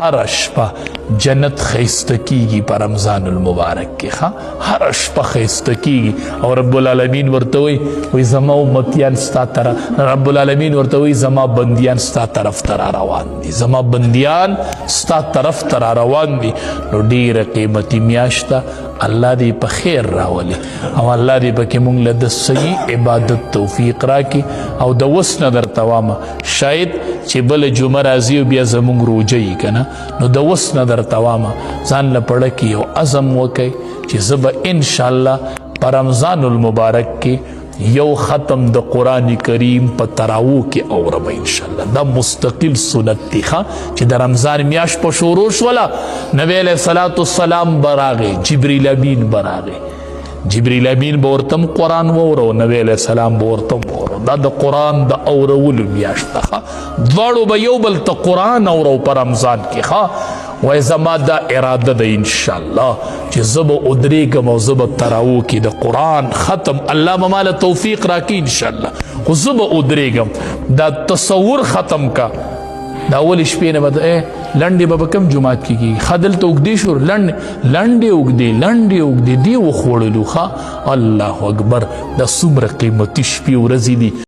هر شپه جنت خیسته کیږي په رمضان المبارک کې هر شپه خیسته کیږي او رب العالمین ورته وی زما امتیان ستا طرف رب العالمین ورته وی زما بندیان ستا طرف ته روان دي زما بندیان ستا طرف ته روان دي نو ډیره قیمتي میاشت الله دې په خیر راولي او الله دې پکې مونږ له د صحیح عبادت توفیق راکړي او د وس نه درته وامه شاید چې بله جمعه راځي او بیا زمونږ روژه یي که نه نو د وس نه درته وامه ځان له پړه کې یو عزم وکئ چې زه به انشاءالله په رمضان المبارک کې یو ختم د قرآن کریم په تراو کې اورم انشاءالله دا مستقل سنت دی چې د رمضان میاشت په شروع شوله نبی علیه الصلاة والسلام به راغی جبریل امین به راغی جبریل امین به ورته هم قرآن واوره او نبی علیه السلام به ورته هم واوره دا د قرآن د اورولو میاشت ده دواړو به یو بل ته قرآن اورو په رمضان کې وای زما دا اراده ده انشاءالله چې زه به ودرېږم او زه به تراو کې د قرآن ختم الله به ماله توفیق راکړي انشاءالله خو زه به ودرېږم دا تصور ختم کا دا اول شپې نه به لنډې به کم جومات کې کېږي ښه دلته اوږدې شو لنډې اوږدې دې وخوړلو ښه الله اکبر دا څومره قیمتي شپې ورځې دي